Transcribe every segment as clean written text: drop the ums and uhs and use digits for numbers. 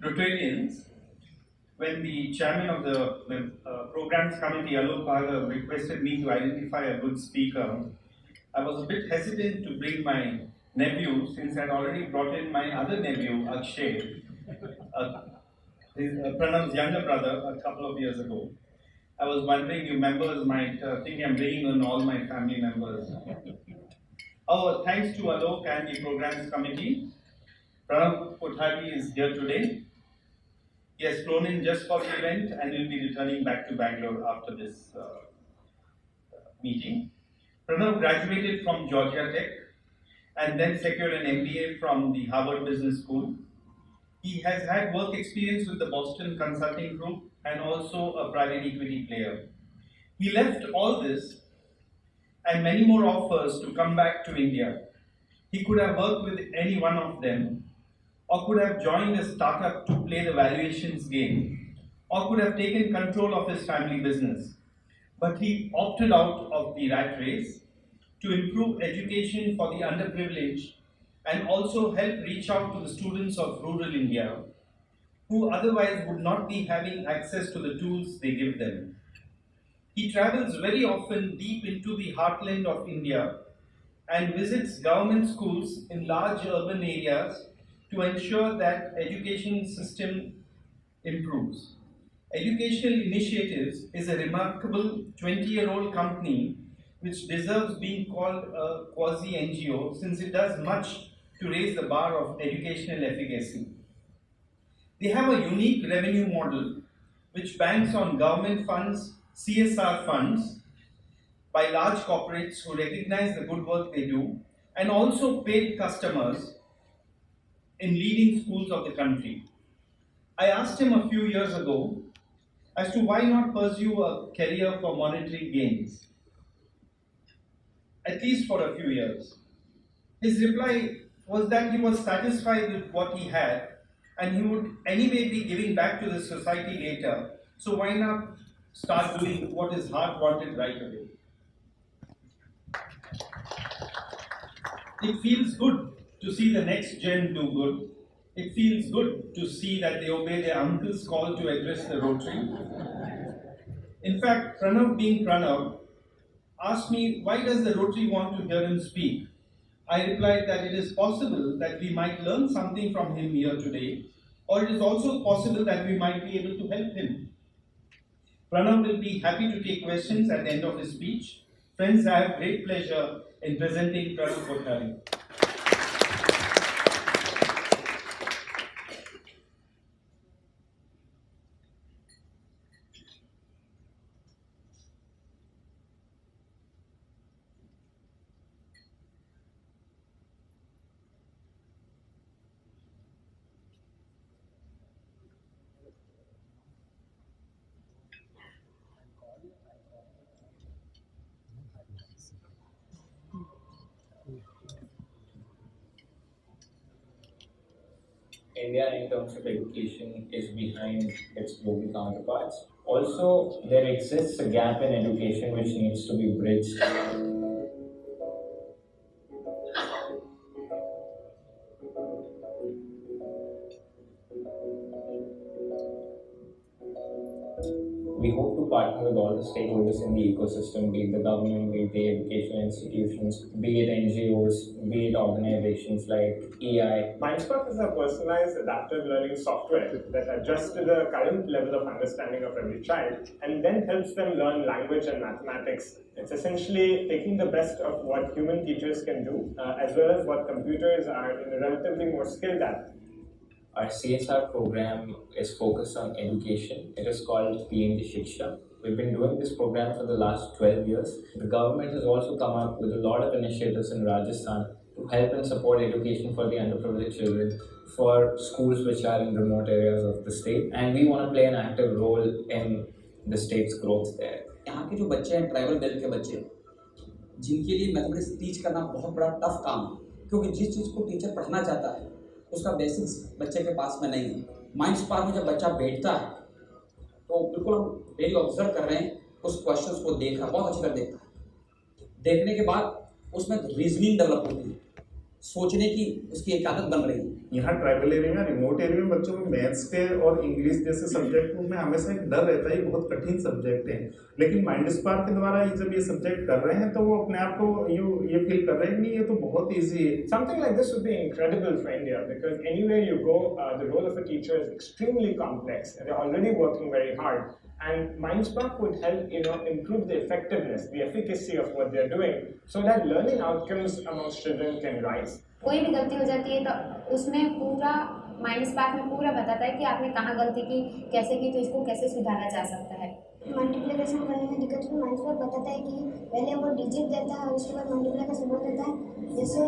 Rotarians, when the chairman of the programs committee, Alok Bhaga, requested me to identify a good speaker, I was a bit hesitant to bring my nephew since I had already brought in my other nephew, Akshay, uh, Pranav's younger brother, a couple of years ago. I was wondering, you members might think I'm bringing in all my family members. Oh, thanks to Alok and the programs committee, Pranav Kothari is here today. He has flown in just for the event and will be returning back to Bangalore after this meeting. Pranav graduated from Georgia Tech and then secured an MBA from the Harvard Business School. He has had work experience with the Boston Consulting Group and also a private equity player. He left all this and many more offers to come back to India. He could have worked with any one of them, or could have joined a startup to play the valuations game, or could have taken control of his family business. But he opted out of the rat race to improve education for the underprivileged and also help reach out to the students of rural India who otherwise would not be having access to the tools they give them. He travels very often deep into the heartland of India and visits government schools in large urban areas to ensure that education system improves. Educational Initiatives is a remarkable 20-year-old company which deserves being called a quasi-NGO since it does much to raise the bar of educational efficacy. They have a unique revenue model which banks on government funds, CSR funds, by large corporates who recognize the good work they do, and also paid customers in leading schools of the country. I asked him a few years ago as to why not pursue a career for monetary gains, at least for a few years. His reply was that he was satisfied with what he had and he would anyway be giving back to the society later, so why not start doing what his heart wanted right away? It feels good to see the next gen do good. It feels good to see that they obey their uncle's call to address the Rotary. In fact, Pranav being Pranav, asked me, why does the Rotary want to hear him speak? I replied that it is possible that we might learn something from him here today, or it is also possible that we might be able to help him. Pranav will be happy to take questions at the end of his speech. Friends, I have great pleasure in presenting Pranav Kothari. India, in terms of education, is behind its global counterparts. Also, there exists a gap in education which needs to be bridged. We hope to partner with all the stakeholders in the ecosystem, be it the government, be it the educational institutions, be it NGOs, be it organizations like EI. Mindspark is a personalized adaptive learning software that adjusts to the current level of understanding of every child and then helps them learn language and mathematics. It's essentially taking the best of what human teachers can do as well as what computers are relatively more skilled at. Our CSR program is focused on education. It is called PMD Shiksha. We've been doing this program for the last 12 years. The government has also come up with a lot of initiatives in Rajasthan to help and support education for the underprivileged children, for schools which are in remote areas of the state. And we want to play an active role in the state's growth there. यहाँ के जो बच्चे हैं tribal belt के बच्चे जिनके लिए mathematics teach करना बहुत बड़ा टफ काम है क्योंकि जिस चीज़ को टीचर पढ़ना चाहता है उसका बेसिक्स बच्चे के पास में नहीं है। माइंडस्पार्क में जब बच्चा बैठता है तो बिल्कुल हम डेली ऑब्जर्व कर रहे हैं, उस क्वेश्चंस को देख रहा है, बहुत अच्छी तरह देखता है। देखने के बाद उसमें रीजनिंग डेवलप होती है, सोचने की उसकी एक आदत बन रही है। यहाँ ट्राइबल एरिया में, रिमोट एरिया में बच्चों में मैथ्स के और इंग्लिश जैसे सब्जेक्ट में हमेशा एक डर रहता है, ये बहुत कठिन सब्जेक्ट है। लेकिन माइंड स्पार्क के द्वारा जब ये सब्जेक्ट कर रहे हैं तो वो अपने आप को ये फील कर रहे हैं कि नहीं, ये तो बहुत ईजी है। Something like this would be incredible for India because anywhere you go, the role of a teacher is extremely complex and they're already working very hard. And MindSpark would help, improve the effectiveness, the efficacy of what they're doing, so that learning outcomes amongst children can rise. कोई भी गलती हो जाती है तो उसमें पूरा mind spark में पूरा बताता है कि आपने कहाँ गलती की, कैसे की, तो इसको कैसे सुधारा जा सकता है। मल्टीप्लिकेशन करने में दिक्कत में माइंड स्पार्क बताता है कि पहले वो डिजिट देता है और उसके बाद मल्टीप्लाई का सिंबल देता है। जैसे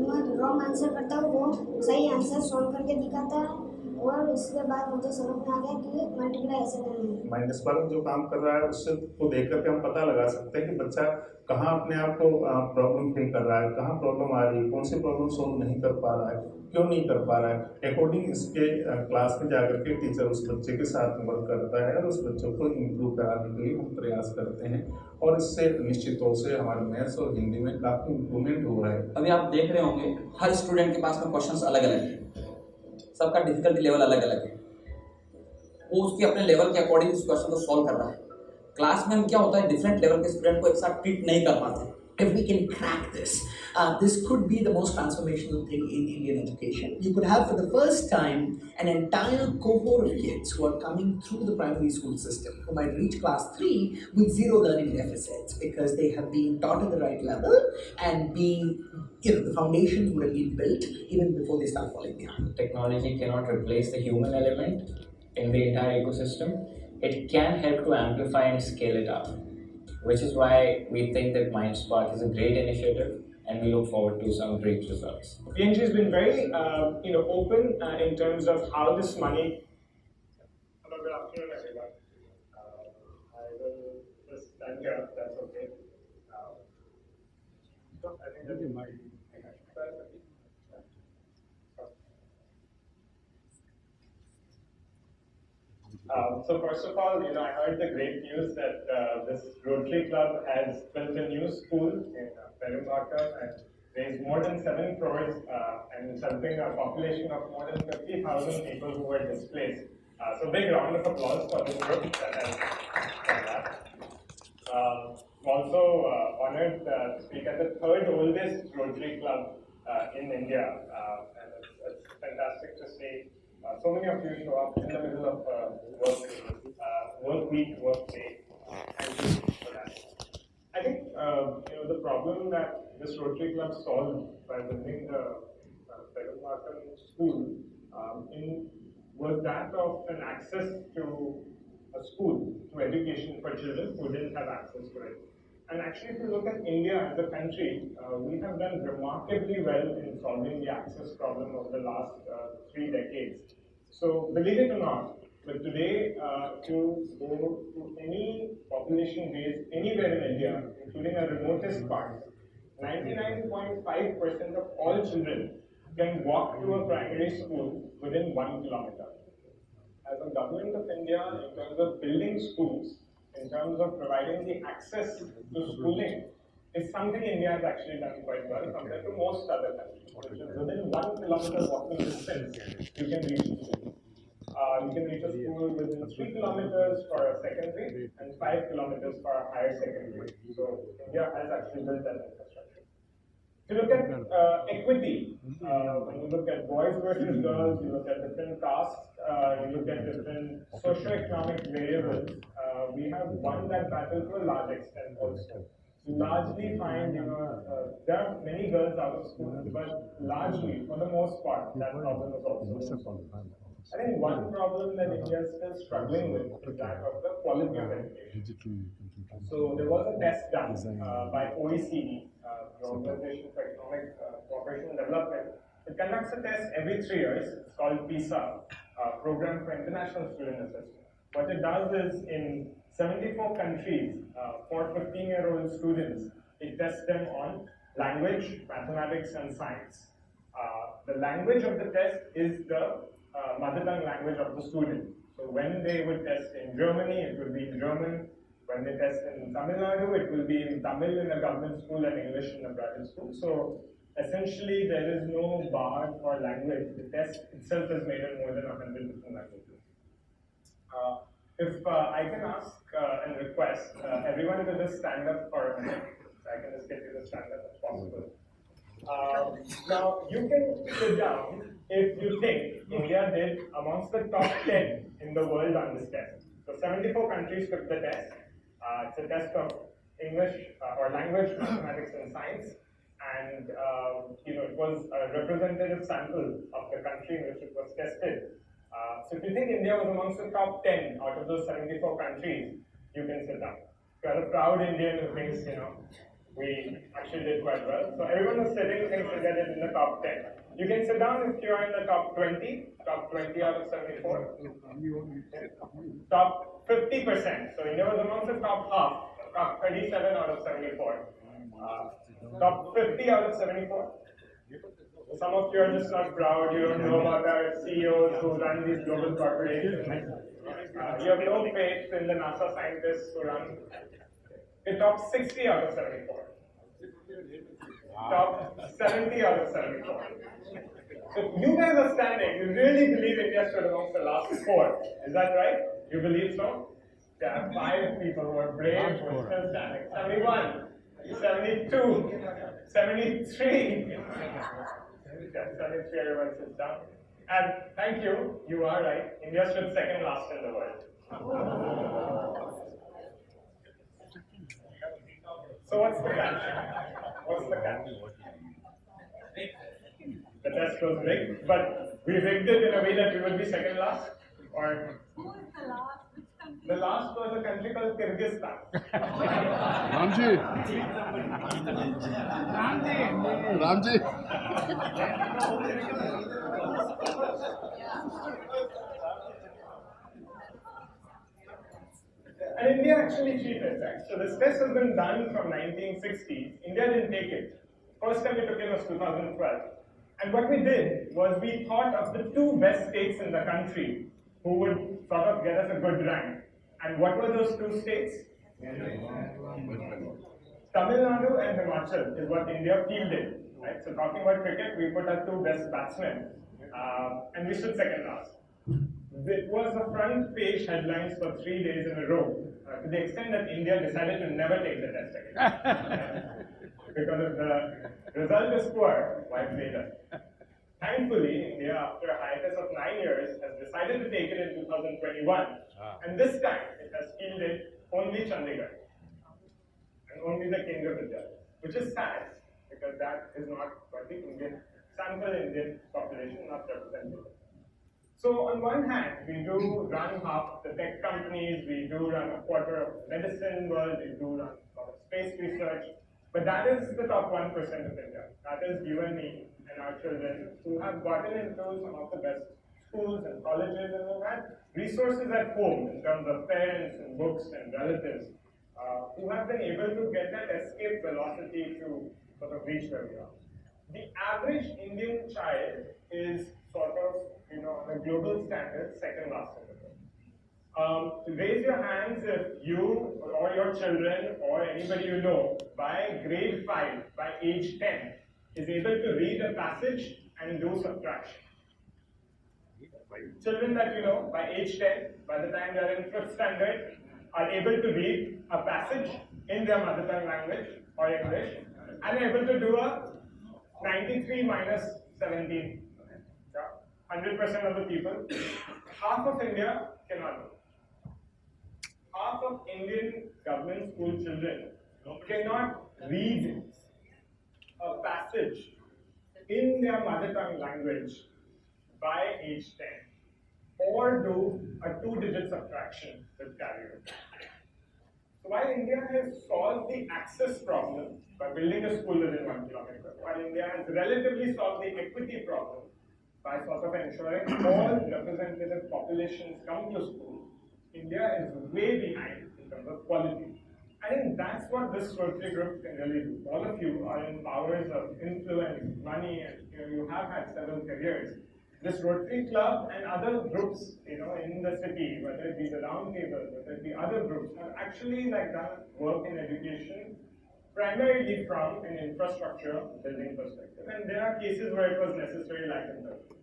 मैं रॉन्ग आंसर करता हूँ वो सही आंसर सॉल्व करके दिखाता है और इसके बाद मुझे समझ में आ गया कि मल्टीप्लाई ऐसे करना है। माइंड स्पार्क जो काम कर रहा है उससे को देख करके हम पता लगा सकते हैं कि बच्चा कहाँ अपने आप को प्रॉब्लम फील कर रहा है, कहाँ प्रॉब्लम आ रही है, कौन सी प्रॉब्लम सोल्व नहीं कर पा रहा है, क्यों नहीं कर पा रहा है। अकॉर्डिंग इसके क्लास में जाकर के टीचर उस बच्चे के साथ वर्क करता है और उस बच्चों को इम्प्रूव कराने के लिए हम प्रयास करते हैं और इससे निश्चित तौर से हमारे मैथ्स और हिंदी में काफ़ी इम्प्रूवमेंट हुआ है। अभी आप देख रहे होंगे हर स्टूडेंट के पास में क्वेश्चंस अलग अलग हैं, सबका डिफिकल्टी लेवल अलग अलग है, वो उसके अपने लेवल के अकॉर्डिंग उस क्वेश्चन को सॉल्व कर रहा है। क्लास में हम क्या होता है डिफरेंट लेवल के स्टूडेंट को एक साथ ट्रीट नहीं कर पाते। If we can crack this, this could be the most transformational thing in Indian education. You could have for the first time an entire cohort of kids who are coming through the primary school system, who might reach class 3 with zero learning deficits because they have been taught at the right level and the foundations would have been built even before they start falling behind. Technology cannot replace the human element in the entire ecosystem. It can help to amplify and scale it up, which is why we think that MindSpark is a great initiative and we look forward to some great results. PNG has been very open in terms of how this money. Hello, good afternoon, everyone. I will just stand here, if that's okay. I think that you might. So first of all, I heard the great news that this Rotary Club has built a new school in Perumbakkam and raised more than 7 crores and is helping a population of more than 50,000 people who were displaced. So big round of applause for this group that has done that. I'm also honored to speak at the 3rd oldest Rotary Club in India, and it's fantastic to see so many of you show up in the middle of work week, work day. Thank you for that. I think the problem that this Rotary Club solved by building the Perumbakkam school was that of an access to a school, to education for children who didn't have access to it. And actually, if you look at India as a country, we have done remarkably well in solving the access problem of the last 3 decades. So, believe it or not, but today, to go to any population base anywhere in India, including our remotest parts, 99.5% of all children can walk to a primary school within 1 kilometer. As a government of India, in terms of building schools, in terms of providing the access to schooling, is something India has actually done quite well compared to most other countries. Which is within 1 kilometer walking distance, you can reach a school. You can reach a school within 3 kilometers for a secondary and 5 kilometers for a higher secondary. So India has actually built that infrastructure. If you look at equity, when you look at boys versus girls, you look at different castes, you look at different socio-economic variables, we have won that battle to a large extent also. You largely find, there are many girls out of school, but largely, for the most part, that problem is also solved. I think one problem that India is still struggling with is that of the quality of education. So there was a test done by OECD, the Organization for Economic Cooperation and Development. It conducts a test every 3 years. It's called PISA, Program for International Student Assessment. What it does is in 74 countries, for 15-year-old students, it tests them on language, mathematics, and science. The language of the test is the mother tongue language of the student. So when they would test in Germany, it will be in German. When they test in Tamil Nadu, it will be in Tamil in a government school and English in a private school. So essentially there is no bar for language. The test itself is made in more than 100 different languages. If I can ask and request everyone to just stand up for a minute, so I can just get you to stand up as possible. Now, you can sit down if you think India did amongst the top 10 in the world on this test. So 74 countries took the test. It's a test of English or language, mathematics, and science. And it was a representative sample of the country in which it was tested. So if you think India was amongst the top 10 out of those 74 countries, you can sit down. If you are a proud Indian who thinks, we actually did quite well. So everyone who's sitting thinks India did in the top 10. You can sit down if you are in the top 20 out of 74. Top 50%. So India was amongst the top half, top 37 out of 74. Top 50 out of 74. Some of you are just not proud, you don't know about our CEOs who run these global corporations. You have no faith in the NASA scientists who run. The top 60 out of 74. Top 70 out of 74. So you guys are standing, you really believe India stood amongst the last 4. Is that right? You believe so? There are 5 people who are brave, who are still standing. 71, 72, 73. 73, everyone sits down. And thank you, you are right. India stood second last in the world. So what's the catch? What's the catch? The test was rigged, but we rigged it in a way that we would be second last? Or who is the last? Which country? the last was a country called Kyrgyzstan. Ramji. Ramji. And India actually cheated, right? So this test has been done from 1960s. India didn't take it. First time we took it was 2012. And what we did was we thought of the 2 best states in the country who would sort of get us a good rank. And what were those 2 states? Tamil Nadu and Himachal is what India fielded. Right? So talking about cricket, we put our 2 best batsmen. And we stood second last. It was the front page headlines for 3 days in a row, to the extent that India decided to never take the test again. Because if the result is poor, why play that? Thankfully, India, after a hiatus of 9 years, has decided to take it in 2021. And this time, it has fielded only Chandigarh. And only the King of India, which is sad, because that is not what the sample Indian population not represented. So on one hand, we do run half the tech companies, we do run a quarter of the medicine world, we do run a lot of space research, but that is the top 1% of India. That is you and me and our children who have gotten into some of the best schools and colleges and who had resources at home in terms of parents and books and relatives who have been able to get that escape velocity to sort of reach where we are. The average Indian child is sort of, on a global standard, second last in the world. Raise your hands if you or your children or anybody you know by grade 5, by age 10, is able to read a passage and do subtraction. Children that you know by age 10, by the time they are in 5th standard, are able to read a passage in their mother tongue language or English and are able to do a 93 minus 17. 100% of the people, half of India cannot do. Half of Indian government school children cannot read a passage in their mother tongue language by age 10 or do a 2-digit subtraction with carrier. So while India has solved the access problem by building a school within 1 kilometer, while India has relatively solved the equity problem by sort of ensuring all representative populations come to school, India is way behind in terms of quality. I think that's what this Rotary group can really do. All of you are in powers of influence, money, and you have had several careers. This Rotary Club and other groups, in the city, whether it be the Round Table, whether it be other groups, have actually done work in education primarily from an infrastructure building perspective. And there are cases where it was necessary, like in Turkey.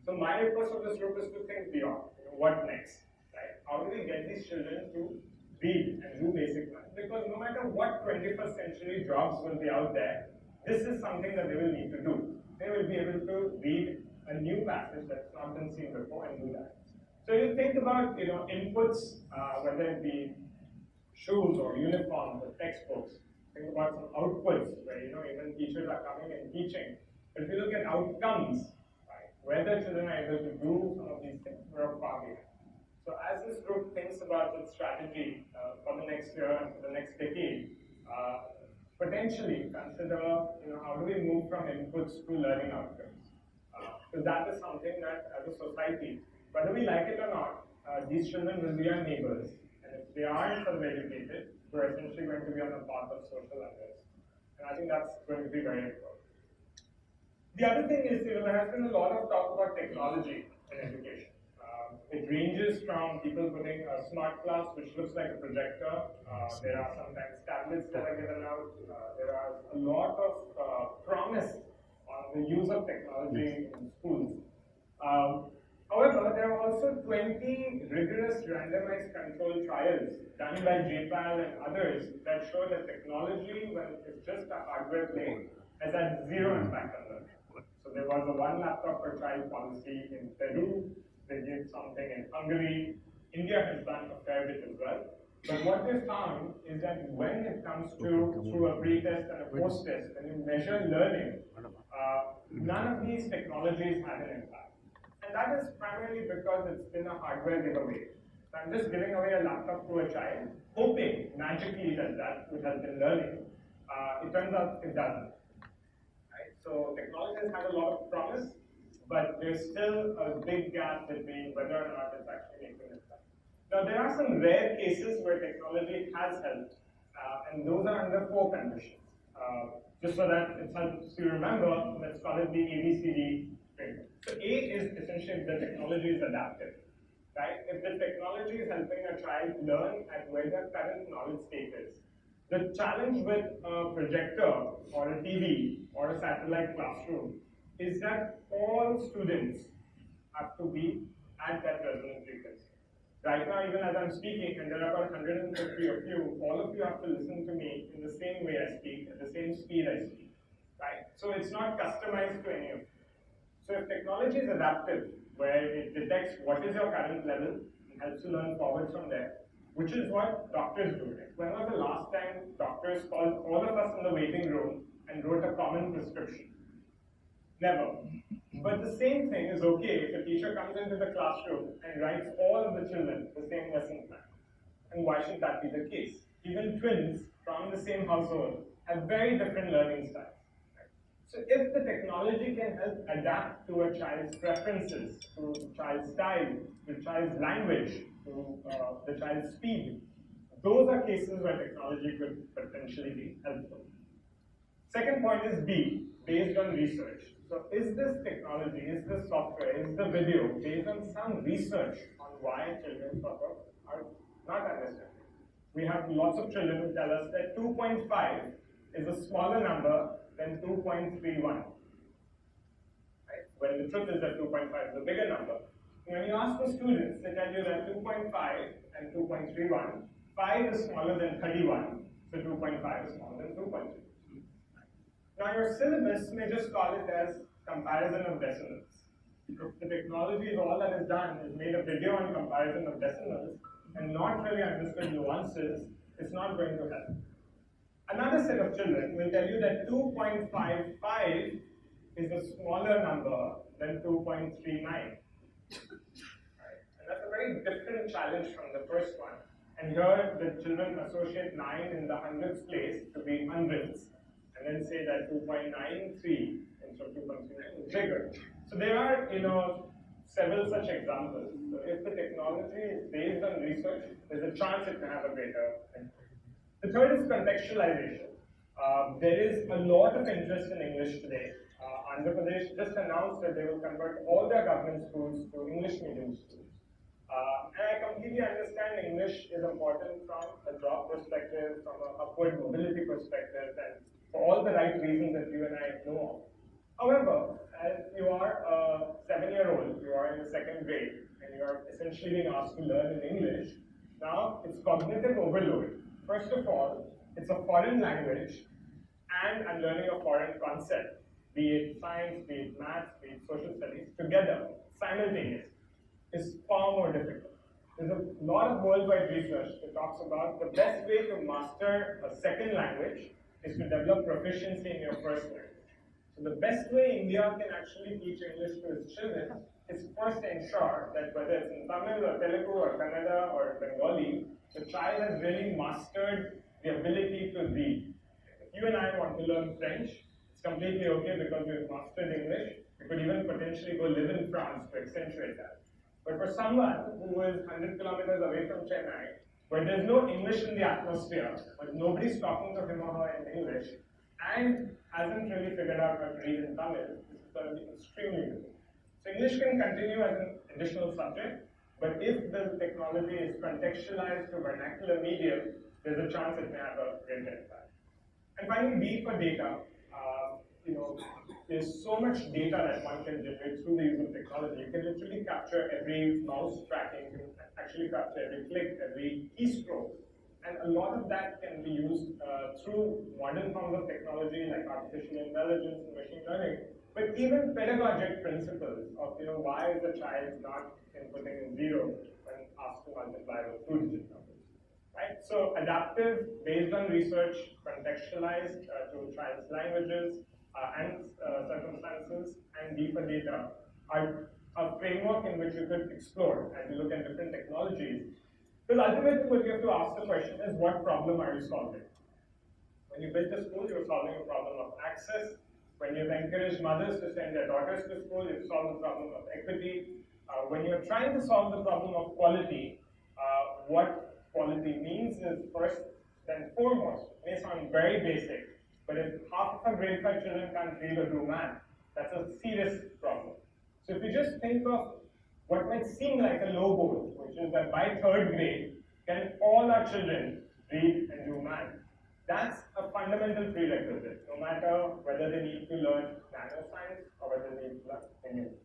So my request of this group is to think beyond. What next? Right? How do we get these children to read and do basic math? Because no matter what 21st century jobs will be out there, this is something that they will need to do. They will be able to read a new passage that's not been seen before and do that. So you think about inputs, whether it be shoes or uniforms or textbooks. Think about some outputs where even teachers are coming and teaching. But if you look at outcomes, right, whether children are able to do some of these things, we're far behind. So as this group thinks about its strategy for the next year and for the next decade, potentially consider how do we move from inputs to learning outcomes. So that is something that as a society, whether we like it or not, these children will be our neighbors. And if they aren't self-educated, we're essentially going to be on the path of social unrest. And I think that's going to be very important. The other thing is, there has been a lot of talk about technology in education. It ranges from people putting a smart class, which looks like a projector. There are sometimes tablets that are given out. There are a lot of promise on the use of technology in schools. However, there are also 20 rigorous randomized controlled trials done by JPAL and others that show that technology, when it's just a hardware play, has had zero impact on learning. So there was a one laptop per child policy in Peru. They did something in Hungary. India has done a fair bit as well. But what they found is that when it comes to through a pre-test and a post-test, when you measure learning, none of these technologies had an impact. And that is primarily because it's been a hardware giveaway. So I'm just giving away a laptop to a child, hoping magically that would help in learning. It turns out it doesn't. Right? So technology has had a lot of promise, but there's still a big gap between whether or not it's actually making an impact. Now, there are some rare cases where technology has helped, and those are under 4 conditions. Just so that it helps you remember, let's call it the ABCD framework. So A is essentially if the technology is adaptive, right? If the technology is helping a child learn at where their current knowledge state is. The challenge with a projector or a TV or a satellite classroom is that all students have to be at that resonant frequency. Right now, even as I'm speaking, and there are about 150 of you, all of you have to listen to me in the same way I speak, at the same speed I speak, right? So it's not customized to any of you. So if technology is adaptive, where it detects what is your current level and helps you learn forward from there, which is what doctors do. Right? When was the last time doctors called all of us in the waiting room and wrote a common prescription? Never. But the same thing is okay if a teacher comes into the classroom and writes all of the children the same lesson plan. And why should that be the case? Even twins from the same household have very different learning styles. So if the technology can help adapt to a child's preferences, to the child's style, to the child's language, to the child's speed, those are cases where technology could potentially be helpful. Second point is B, based on research. So is this technology, is this software, is the video based on some research on why children sort of are not understanding? We have lots of children who tell us that 2.5 is a smaller number than 2.31. Right? When the truth is that 2.5 is a bigger number. When you ask the students, they tell you that 2.5 and 2.31, 5 is smaller than 31, so 2.5 is smaller than 2.3. Now your syllabus may just call it as comparison of decimals. If the technology is all that is done is made a video on comparison of decimals and not really understood nuances, it's not going to help. Another set of children will tell you that 2.55 is a smaller number than 2.39. Right? And that's a very different challenge from the first one. And here the children associate 9 in the hundredths place to be hundredths. And then say that 2.93 instead of 2.39 is bigger. So there are, several such examples. So if the technology is based on research, there's a chance it can have a greater impact. The third is contextualization. There is a lot of interest in English today. Andhra Pradesh just announced that they will convert all their government schools to English medium schools. And I completely understand English is important from a job perspective, from an upward mobility perspective, and for all the right reasons that you and I know of. However, as you are a 7-year-old, you are in the second grade, and you are essentially being asked to learn in English, now it's cognitive overload. First of all, it's a foreign language, and I'm learning a foreign concept, be it science, be it maths, be it social studies, together, simultaneously, is far more difficult. There's a lot of worldwide research that talks about the best way to master a second language is to develop proficiency in your first language. So the best way India can actually teach English to its children is first ensure that whether it's in Tamil or Telugu or Kannada or Bengali, the child has really mastered the ability to read. If you and I want to learn French, it's completely okay because we've mastered English. We could even potentially go live in France to accentuate that. But for someone who is 100 kilometers away from Chennai, where there's no English in the atmosphere, but nobody's talking to him or her in English, and hasn't really figured out how to read in Tamil, this is going to be extremely difficult. So English can continue as an additional subject, but if the technology is contextualized to vernacular medium, there's a chance it may have a greater impact. And finally, B for data. There's so much data that one can generate through the use of technology. You can literally capture every mouse tracking, you can actually capture every click, every keystroke. And a lot of that can be used through modern forms of technology like artificial intelligence and machine learning, but even pedagogic principles of why is the child not inputting in zero when asked to multiply with 2-digit numbers. Right? So adaptive, based on research, contextualized to child's languages and circumstances, and deeper data are a framework in which you could explore and look at different technologies. Because ultimately what you have to ask the question is, what problem are you solving? When you built a school, you're solving a problem of access. When you've encouraged mothers to send their daughters to school, you've solved the problem of equity. When you're trying to solve the problem of quality, what quality means is first and foremost, it may sound very basic, but if half of our grade 5 children can't read or do math, that's a serious problem. So if you just think of what might seem like a low goal, which is that by 3rd grade, can all our children read and do math? That's a fundamental prerequisite, no matter whether they need to learn nanoscience or whether they need to learn English.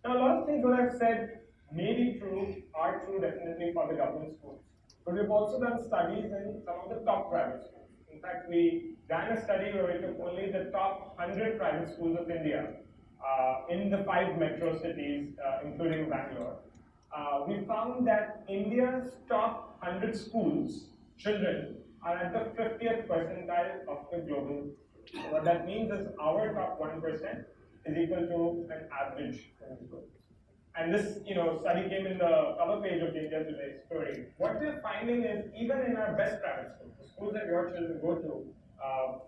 Now, a lot of things that I've said may be true, are true definitely for the government schools. But we've also done studies in some of the top private schools. In fact, we ran a study where we took only the top 100 private schools of India in the 5 metro cities, including Bangalore. We found that India's top 100 schools, children, are at the 50th percentile of the global. So what that means is our top 1% is equal to an average in the world. And this, study came in the cover page of the India Today story. What we're finding is, even in our best private schools, the schools that your children go to,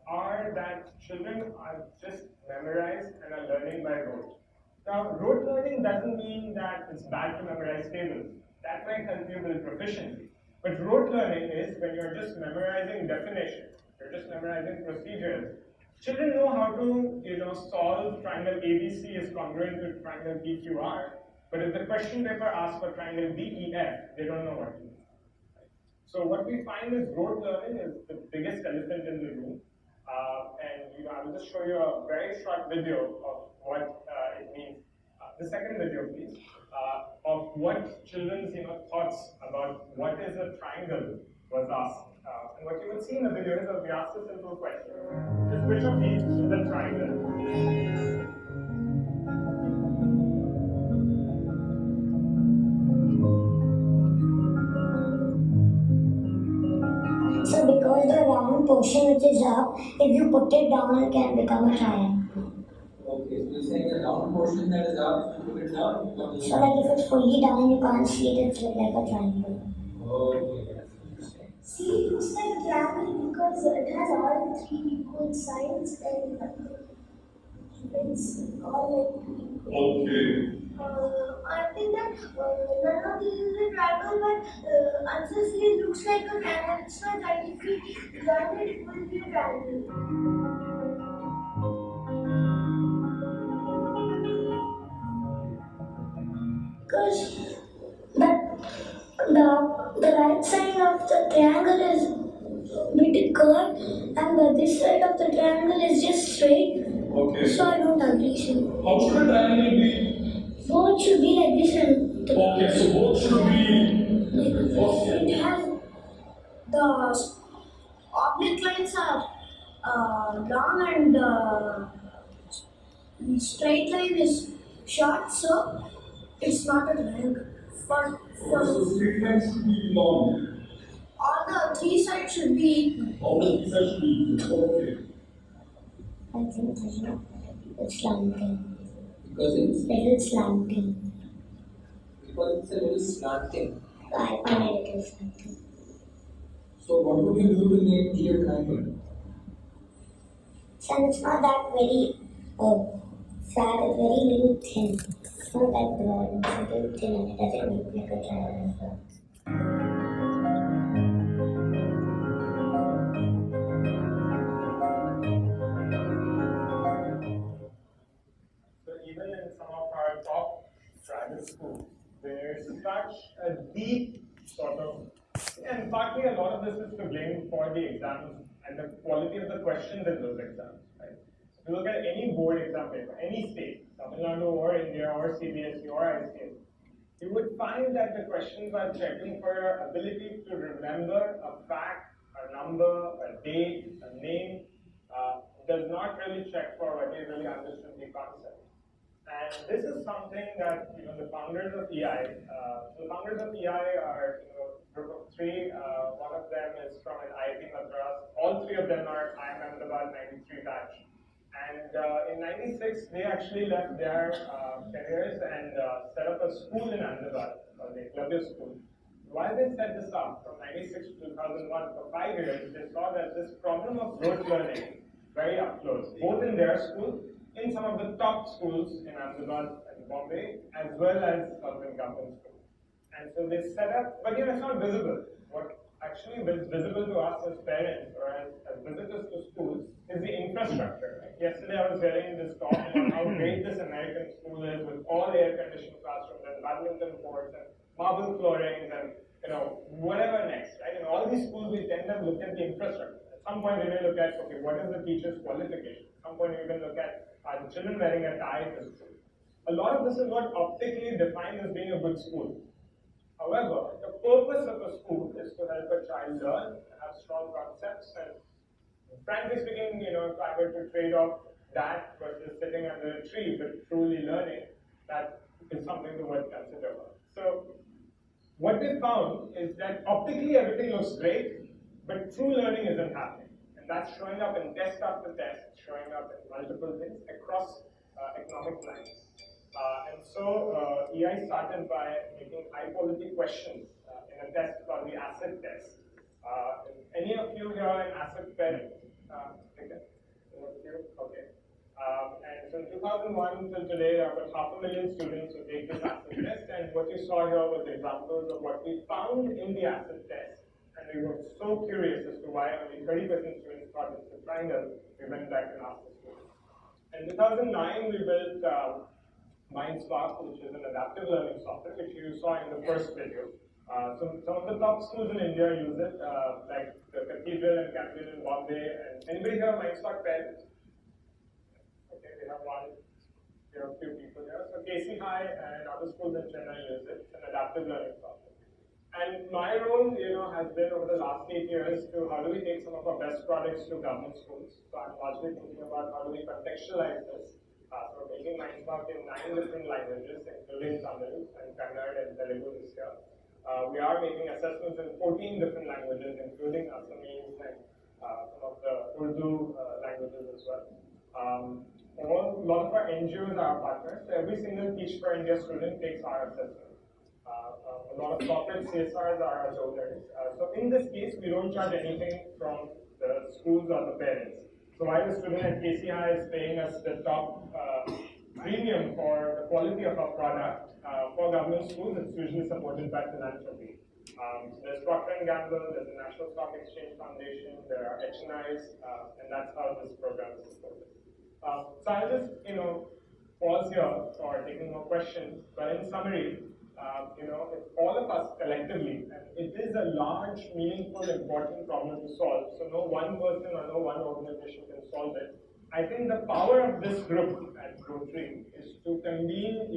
are that children are just memorized and are learning by rote. Now, rote learning doesn't mean that it's bad to memorize tables. That might help you build proficiency. But rote learning is when you're just memorizing definitions, you're just memorizing procedures. Children know how to, solve triangle ABC is congruent to triangle PQR, but if the question paper asks for triangle DEF, they don't know what to do. So what we find is rote learning is the biggest elephant in the room. And I will just show you a very short video of what it means. The second video, please, of what children's thoughts about what is a triangle was asked. And what you will see in the video is that we asked a simple question: just which of these is a triangle? So because the round portion which is up, if you put it down, it can become a triangle. Okay, so you're saying the round portion that is up, you put it down? So like if it's fully down, you can't see it, it's like a triangle. Okay. See, it looks like a triangle because it has all 3 equal sides and it's all like Okay. I think that none of these is a triangle, but ancestry looks like a triangle. It's not right. If we learn it, it will be a triangle. Because that the right side of the triangle is bit curved and the this side of the triangle is just straight. Okay. So I don't agree, sir. How should a triangle be? Both should be like this and Okay, so both should be. Okay. it has the oblique lines are long and the straight line is short, so it's not a triangle. So straight lines should be long. All the three sides should be. All the three sides should be equal. Okay. I think it's slanting. Because it's Little slanting. a little slanting. I find it little slanting. So what would you do to make it a triangle? And it's not that very flat, it's very little thin. It's not that broad, it's a little thin and it doesn't look like a triangle as well. So even in some of our top private schools, there's such a deep sort of, and partly a lot of this is to blame for the exams and the quality of the questions in those exams, right? So if you look at any board exam paper, any state, Tamil Nadu or India or CBSE or ICM, you would find that the questions are checking for your ability to remember a fact, a number, a date, a name. Does not really check for whether you really understood the concept. And this is something that the founders of EI. The founders of EI are a group of three. One of them is from an IIT Madras. All three of them are IIM Ahmedabad 93 batch. And in '96, they actually left their careers and set up a school in Ahmedabad, called the Eklavya School. While they set this up from '96 to 2001 for 5 years, they saw that this problem of rote learning very up close, both in their school, in some of the top schools in Ahmedabad and Bombay, as well as urban government schools. And so they set up, but it's not visible. What actually is visible to us as parents or as visitors to schools is the infrastructure. Right? Yesterday I was hearing this talk on how great this American school is with all air-conditioned classrooms and badminton courts and marble floorings and whatever next. Right? In all these schools we tend to look at the infrastructure. At some point we may look at, okay, what is the teacher's qualification? At some point we can look at, are the children wearing a tie to school? A lot of this is what optically defined as being a good school. However, the purpose of a school is to help a child learn, have strong concepts, and frankly speaking, if I were to trade off that versus sitting under a tree but truly learning, that is something to worth consider. So, what we found is that optically everything looks great, but true learning isn't happening. And that's showing up in test after test, showing up in multiple things across economic lines. And so EI started by making high quality questions in a test called the asset test. Any of you here are an asset parent? Okay. And so in 2001 till today, there are about 500,000 students who take this asset test. And what you saw here was examples of what we found in the asset test. And we were so curious as to why only 30% students thought it's a triangle. We went back and asked the students. In 2009, we built MindSpark, which is an adaptive learning software, which you saw in the first video. Some of the top schools in India use it, like the Cathedral and Cambridge in Bombay. And anybody here MindSpark parents? Okay, we have one. There are a few people here. So KC High and other schools in Chennai use it. It's an adaptive learning software. And my role, has been over the last 8 years to how do we take some of our best products to government schools. So I'm largely thinking about how do we contextualize this. So making MindSpark in 9 different languages, including Tamil and Kannada and Telugu this year. We are making assessments in 14 different languages, including Assamese and some of the Urdu languages as well. A lot of our NGOs are our partners. So every single Teach for India student takes our assessment. A lot of corporate CSRs are our donors. So in this case, we don't charge anything from the schools or the parents. So while the student at KCI is paying us the top premium for the quality of our product, for government schools, it's usually supported by philanthropy. So there's Procter & Gamble, there's the National Stock Exchange Foundation, there are HNIs, and that's how this program is supported. So I'll just, pause here for taking more questions. But in summary, if all of us collectively, and it is a large, meaningful, important problem to solve, so no one person or no one organization can solve it. I think the power of this group at Rotary is to convene,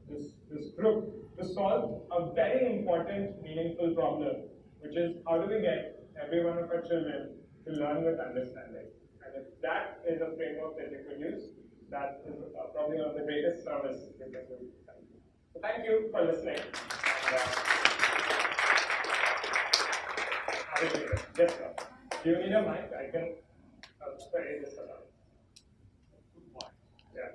this group to solve a very important, meaningful problem, which is how do we get every one of our children to learn with understanding? And if that is a framework that you could use, that is probably one of the greatest service you can do. So thank you for listening. And, have a great day. Yes, sir. Do you need a mic? I can spray this around. Yeah.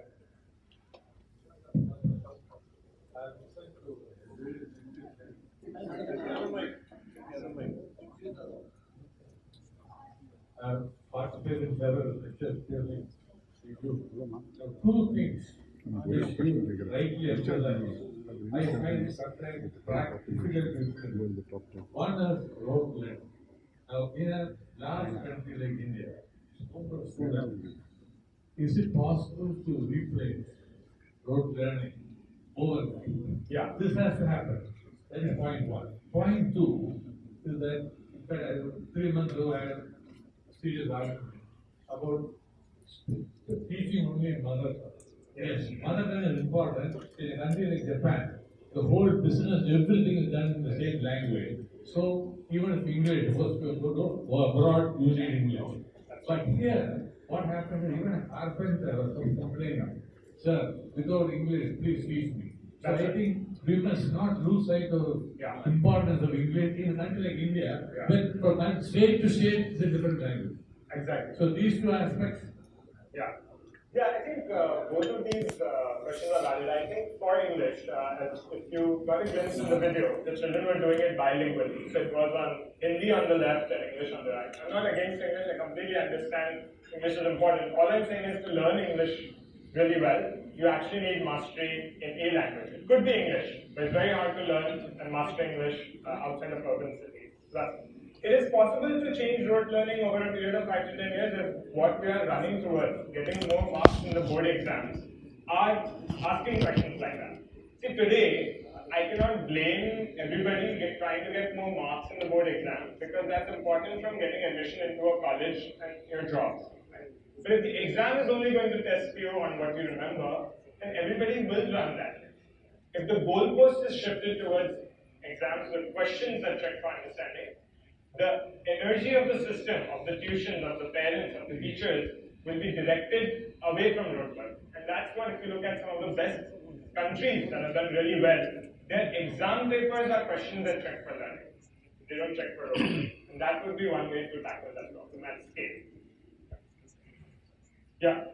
I've participated in several lectures during the group. So two things which you rightly emphasize. I find sometimes difficult to explain. One is rote learning. Now, in a large country like India, is it possible to replace rote learning overnight? Yeah. This has to happen. That is point one. Point two is that, in fact, 3 months ago, I had a serious argument about teaching only in mother tongue. Yes, mother tongue is important. In a country like Japan, the whole business, everything is done in the same language. So even if English, most people go abroad using English. But here, what happens is even a carpenter or some complainer, sir, without English, please teach me. So I think we must not lose sight of importance of English in a country like India, but from state to state, it's a different language. Exactly. So these two aspects. Yeah. Yeah, I think both of these questions are valid. I think for English, if you got a glimpse in the video, the children were doing it bilingually. So it was on Hindi on the left and English on the right. I'm not against English, I completely understand English is important. All I'm saying is to learn English really well, you actually need mastery in a language. It could be English, but it's very hard to learn and master English outside of urban cities. But it is possible to change rote learning over a period of 5 to 10 years if what we are running towards, getting more marks in the board exams, are asking questions like that. See, today, I cannot blame everybody trying to get more marks in the board exam because that's important from getting admission into a college and your jobs. Right? But if the exam is only going to test you on what you remember, then everybody will run that. If the goalpost is shifted towards exams with questions that check for understanding, the energy of the system, of the tuitions, of the parents, of the teachers will be directed away from rote learning. And that's what, if you look at some of the best countries that have done really well, their exam papers are questions that check for learning. They don't check for rote learning. And that would be one way to tackle that problem at scale. Yeah.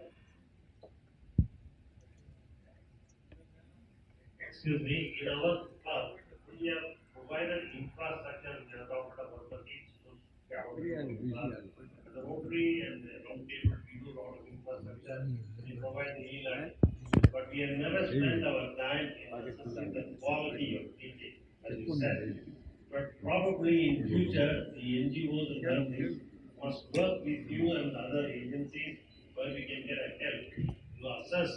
Excuse me, in our club, we have provided infrastructure, we have talked about the each the Rotary and the round table, we do a lot of infrastructure, we provide the e-learning, but we have never spent our time in assessing the quality of teaching, as you said. But probably in future, the NGOs and governments must work with you and other agencies where we can get a help to assess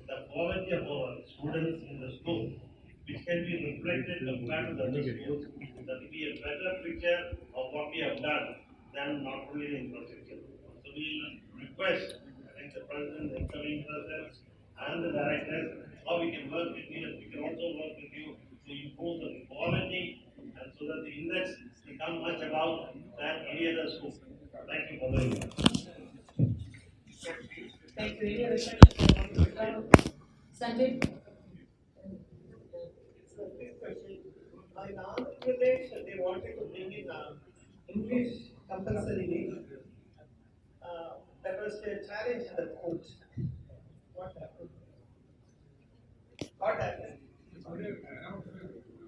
the quality of our students in the school, which can be reflected compared to the other schools. That will be a better picture of what we have done than not only the infrastructure. So we request, I think the president, the incoming president, and the directors, how we can work with you, and we can also work with you to improve the quality and so that the index become much above than any other school. Thank you for the invitation. Thank you. Any other questions? Sanjay? In Andhra Pradesh, they wanted to bring in English compulsorily. That was a challenge in the court. What happened? What happened?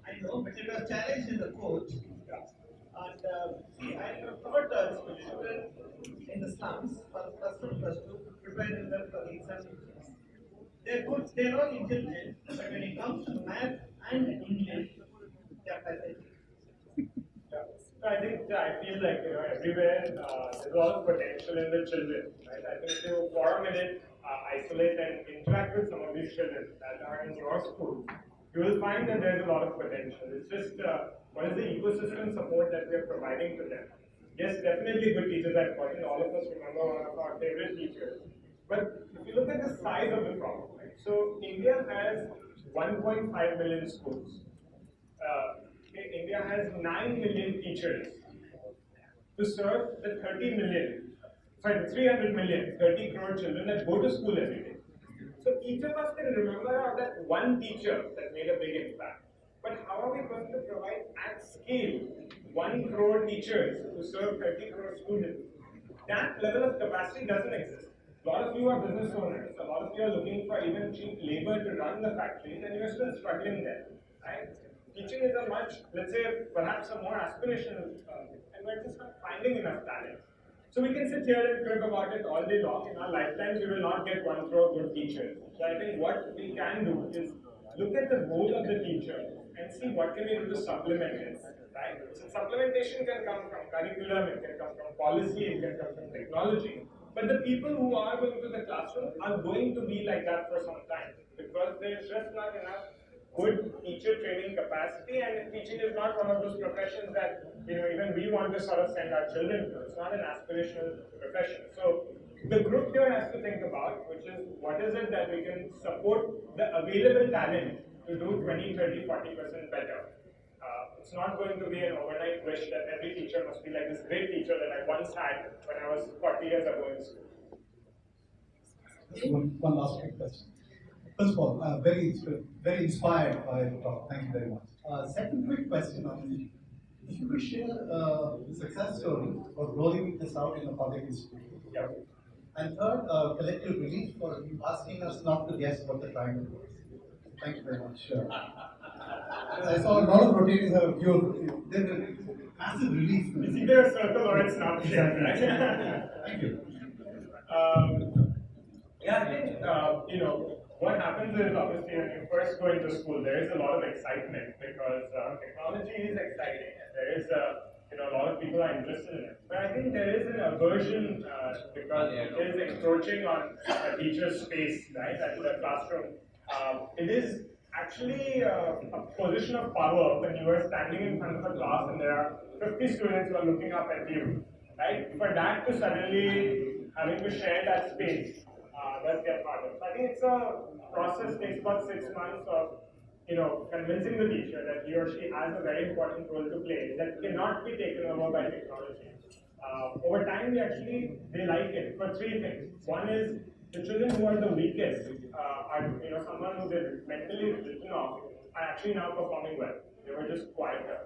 I know, but it was challenged in the court. And I thought children in the slums, for +1, +2, preparing them for the examinations. They're good, they're not intelligent, but when it comes to math and English, they're pathetic. So I think I feel like everywhere there's a lot of potential in the children. Right? I think if you for a minute isolate and interact with some of these children that are in your school, you will find that there's a lot of potential. It's just what is the ecosystem support that we are providing to them? Yes, definitely good teachers are important. All of us remember one of our favorite teachers. But if you look at the size of the problem, right? So India has 1.5 million schools. India has 9 million teachers to serve the 300 million, 30 crore children that go to school every day. So each of us can remember that one teacher that made a big impact. But how are we going to provide at scale 1 crore teachers to serve 30 crore students? That level of capacity doesn't exist. A lot of you are business owners. A lot of you are looking for even cheap labor to run the factories, and you're still struggling there, right? Teaching is a much, let's say, perhaps a more aspirational, and we're just not finding enough talent. So we can sit here and crib about it all day long. In our lifetimes, we will not get 1 crore good teachers. So I think what we can do is look at the role of the teacher and see what can we do to supplement it. Right? So supplementation can come from curriculum, it can come from policy, it can come from technology. But the people who are going to the classroom are going to be like that for some time because there's just not enough good teacher training capacity, and teaching is not one of those professions that even we want to sort of send our children to. It's not an aspirational profession. So the group here has to think about, which is what is it that we can support the available talent to do 20, 30, 40% better. It's not going to be an overnight wish that every teacher must be like this great teacher that I once had when I was 40 years ago in school. One last quick question. First of all, very inspired by the talk. Thank you very much. Second quick question on if you could share a success story of rolling this out in a public institution. Yeah. And third, collective relief for asking us not to guess what the triangle was. Thank you very much. I saw a lot of rotating view. There's a massive relief. It's either a circle or it's not. Thank you. Yeah, I think, what happens is obviously when you first go into school, there is a lot of excitement because technology is exciting and there is a lot of people are interested in it. But I think there is an aversion because it is encroaching on a teacher's space, right, at the classroom. It is actually a position of power when you are standing in front of a class and there are 50 students who are looking up at you, right? For that to suddenly having to share that space, that's get harder. So I think it's a process, takes about 6 months of convincing the teacher that he or she has a very important role to play that cannot be taken over by technology. Over time, they like it for 3 things. One is the children who are the weakest are someone who they're mentally written off are actually now performing well. They were just quieter.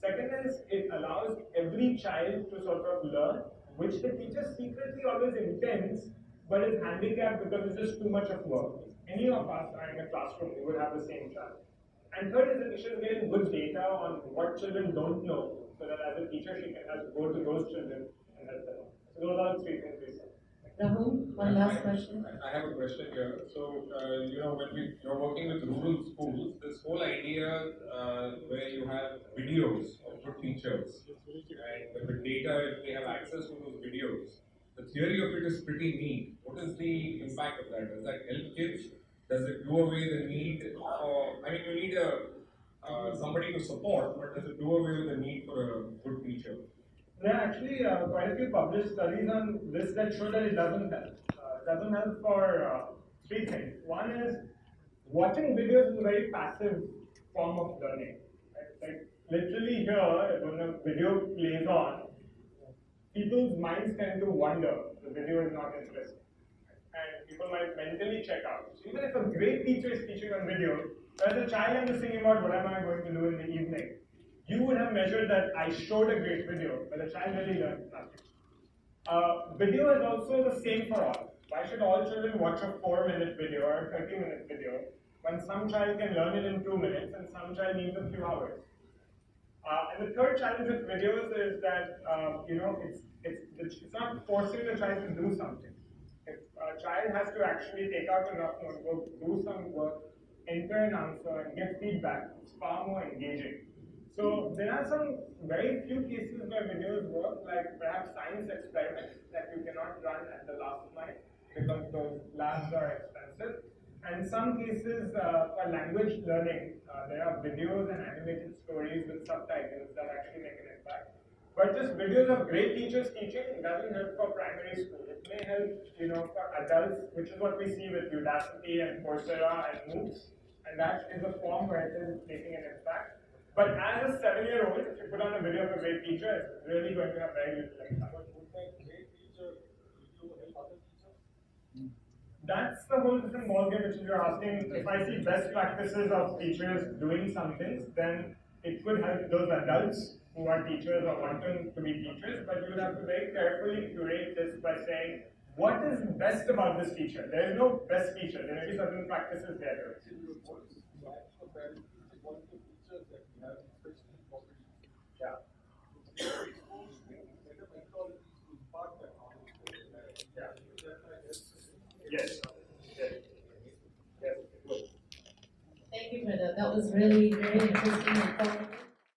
Second is it allows every child to sort of learn, which the teacher secretly always intends, but is handicapped because it's just too much of work. Any of us are in a classroom, we would have the same challenge. And third is the teacher is getting good data on what children don't know, so that as a teacher she can go to those children and help them. So those are the 3 things we said. Rahul, one last question. I have a question here. So, when you're working with rural schools, this whole idea where you have videos of good teachers and with data, if they have access to those videos, the theory of it is pretty neat. What is the impact of that? Does that help kids? Does it do away the need for, you need somebody to support, but does it do away with the need for a good teacher? There are actually quite a few published studies on this that show that it doesn't help. It doesn't help for 3 things. One is watching videos is a very passive form of learning. Right? Like literally here, when a video plays on, people's minds tend to wander. The video is not interesting. And people might mentally check out. So even if a great teacher is teaching on video, as a child I'm just thinking about what am I going to do in the evening. You would have measured that I showed a great video, but the child really learned nothing. Video is also the same for all. Why should all children watch a 4-minute video or a 30-minute video when some child can learn it in 2 minutes and some child needs a few hours? And the third challenge with videos is that it's not forcing the child to do something. If a child has to actually take out a rough notebook, do some work, enter an answer, and get feedback, it's far more engaging. So there are some very few cases where videos work, like perhaps science experiments that you cannot run at the last mile because those labs are expensive. And in some cases, for language learning, there are videos and animated stories with subtitles that actually make an impact. But just videos of great teachers teaching doesn't help for primary school. It may help, for adults, which is what we see with Udacity and Coursera and MOOCs. And that is a form where it is making an impact. But as a 7-year-old, if you put on a video of a great teacher, it's really going to have very little impact. That's the whole different ballgame which you're asking. If I see best practices of teachers doing some things, then it could help those adults who are teachers or wanting to be teachers, but you would have to very carefully curate this by saying, what is best about this teacher? There is no best teacher. There may be certain practices there. Yeah. Yes. Thank you, Pranav. That was really very interesting and informative.